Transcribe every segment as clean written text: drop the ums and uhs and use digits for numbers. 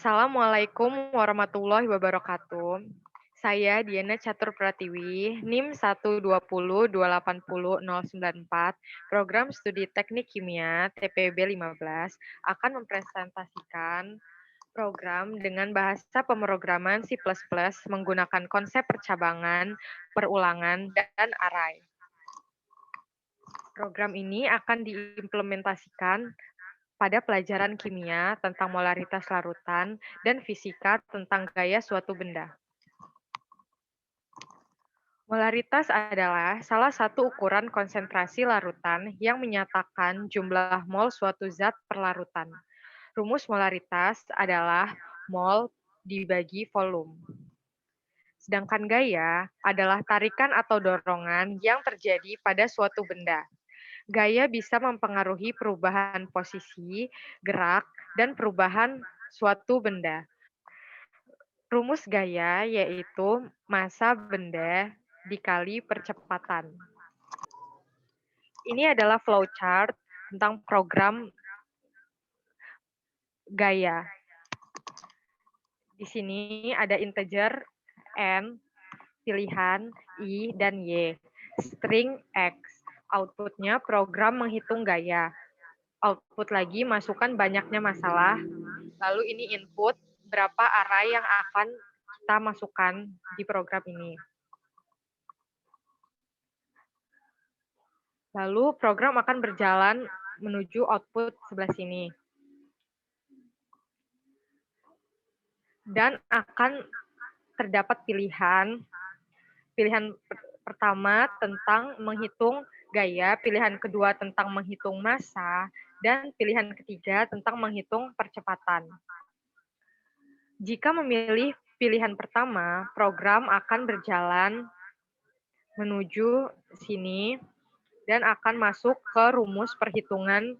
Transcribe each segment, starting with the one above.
Assalamualaikum warahmatullahi wabarakatuh. Saya Diana Catur Pratiwi, NIM 120280094, Program Studi Teknik Kimia TPB 15, akan mempresentasikan program dengan bahasa pemrograman C++ menggunakan konsep percabangan, perulangan, dan array. Program ini akan diimplementasikan pada pelajaran kimia tentang molaritas larutan dan fisika tentang gaya suatu benda. Molaritas adalah salah satu ukuran konsentrasi larutan yang menyatakan jumlah mol suatu zat per larutan. Rumus molaritas adalah mol dibagi volume. Sedangkan gaya adalah tarikan atau dorongan yang terjadi pada suatu benda. Gaya bisa mempengaruhi perubahan posisi, gerak, dan perubahan suatu benda. Rumus gaya yaitu massa benda dikali percepatan. Ini adalah flowchart tentang program gaya. Di sini ada integer n, pilihan i dan y, string x. Outputnya program menghitung gaya. Output lagi masukkan banyaknya masalah. Lalu ini input berapa array yang akan kita masukkan di program ini. Lalu program akan berjalan menuju output sebelah sini. Dan akan terdapat pilihan. Pilihan pertama tentang menghitung gaya, pilihan kedua tentang menghitung massa, dan pilihan ketiga tentang menghitung percepatan. Jika memilih pilihan pertama, program akan berjalan menuju sini dan akan masuk ke rumus perhitungan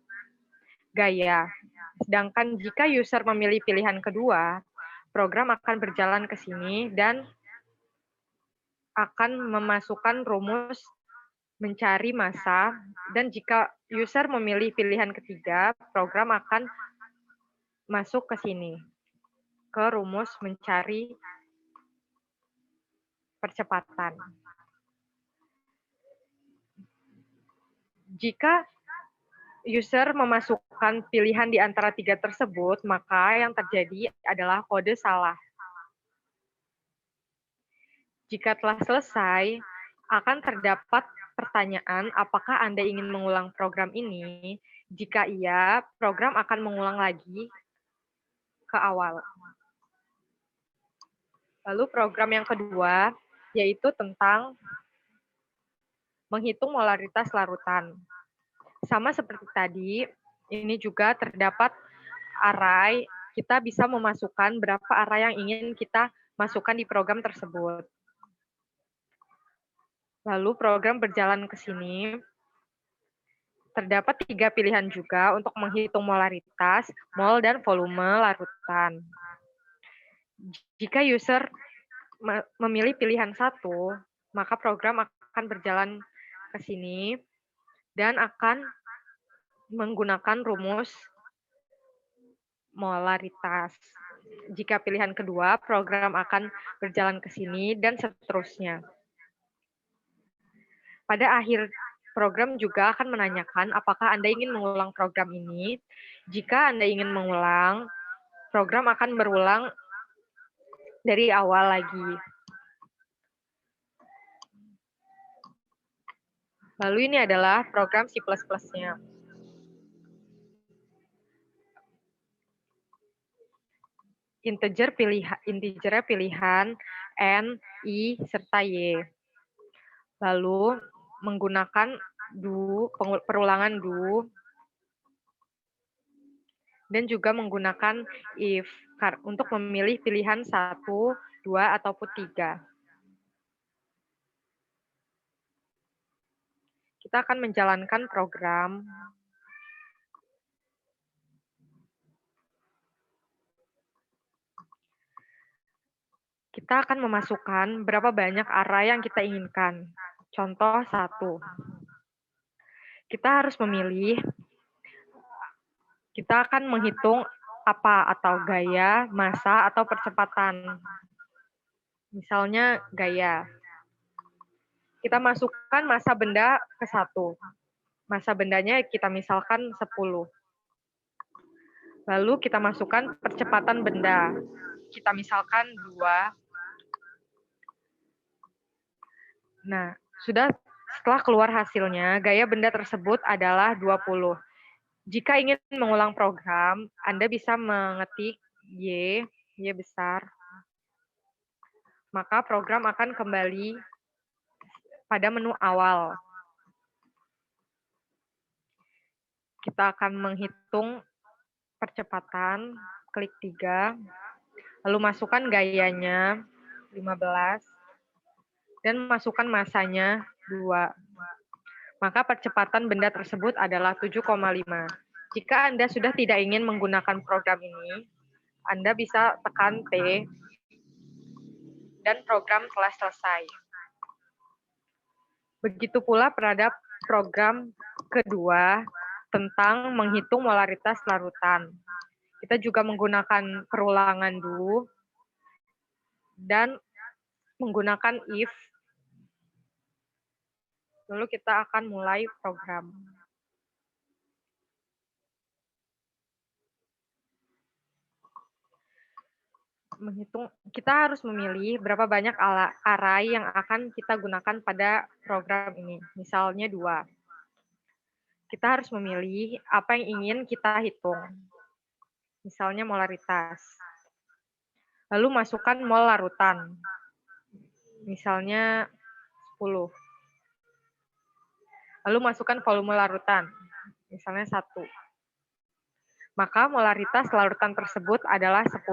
gaya. Sedangkan jika user memilih pilihan kedua, program akan berjalan ke sini dan akan memasukkan rumus mencari massa, dan jika user memilih pilihan ketiga, program akan masuk ke sini, ke rumus mencari percepatan. Jika user memasukkan pilihan di antara tiga tersebut, maka yang terjadi adalah kode salah. Jika telah selesai, akan terdapat pertanyaan apakah Anda ingin mengulang program ini. Jika iya, program akan mengulang lagi ke awal. Lalu program yang kedua, yaitu tentang menghitung molaritas larutan. Sama seperti tadi, ini juga terdapat array, kita bisa memasukkan berapa array yang ingin kita masukkan di program tersebut. Lalu program berjalan ke sini. Terdapat tiga pilihan juga untuk menghitung molaritas, mol, dan volume larutan. Jika user memilih pilihan satu, maka program akan berjalan ke sini dan akan menggunakan rumus molaritas. Jika pilihan kedua, program akan berjalan ke sini dan seterusnya. Pada akhir program juga akan menanyakan apakah Anda ingin mengulang program ini. Jika Anda ingin mengulang, program akan berulang dari awal lagi. Lalu ini adalah program C++-nya. Integernya pilihan N, I, serta Y. Lalu menggunakan perulangan do, dan juga menggunakan if untuk memilih pilihan 1, 2, ataupun 3. Kita akan menjalankan program. Kita akan memasukkan berapa banyak array yang kita inginkan. Contoh 1. Kita harus memilih, kita akan menghitung apa atau gaya, massa, atau percepatan. Misalnya gaya. Kita masukkan massa benda ke 1. Massa bendanya kita misalkan 10. Lalu kita masukkan percepatan benda. Kita misalkan 2. Nah, setelah keluar hasilnya, gaya benda tersebut adalah 20. Jika ingin mengulang program, Anda bisa mengetik Y besar, maka program akan kembali pada menu awal. Kita akan menghitung percepatan, klik 3, lalu masukkan gayanya 15, dan masukkan massanya 2. Maka percepatan benda tersebut adalah 7,5. Jika Anda sudah tidak ingin menggunakan program ini, Anda bisa tekan T, dan program telah selesai. Begitu pula pada program kedua tentang menghitung molaritas larutan. Kita juga menggunakan perulangan do dan menggunakan if. Lalu kita akan mulai program. Kita harus memilih berapa banyak array yang akan kita gunakan pada program ini. Misalnya 2. Kita harus memilih apa yang ingin kita hitung. Misalnya molaritas. Lalu masukkan mol larutan. Misalnya 10. Lalu masukkan volume larutan. Misalnya 1. Maka molaritas larutan tersebut adalah 10.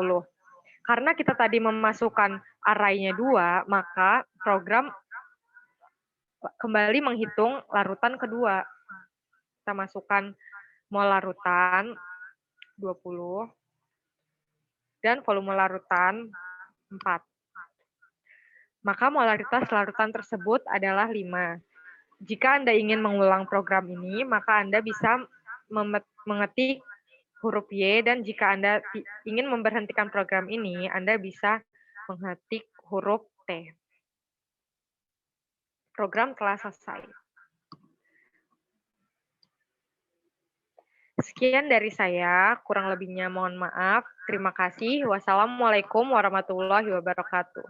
Karena kita tadi memasukkan array-nya 2, maka program kembali menghitung larutan kedua. Kita masukkan mol larutan 20 dan volume larutan 4. Maka molaritas larutan tersebut adalah 5. Jika Anda ingin mengulang program ini, maka Anda bisa mengetik huruf Y, dan jika Anda ingin memberhentikan program ini, Anda bisa mengetik huruf T. Program telah selesai. Sekian dari saya, kurang lebihnya mohon maaf. Terima kasih. Wassalamualaikum warahmatullahi wabarakatuh.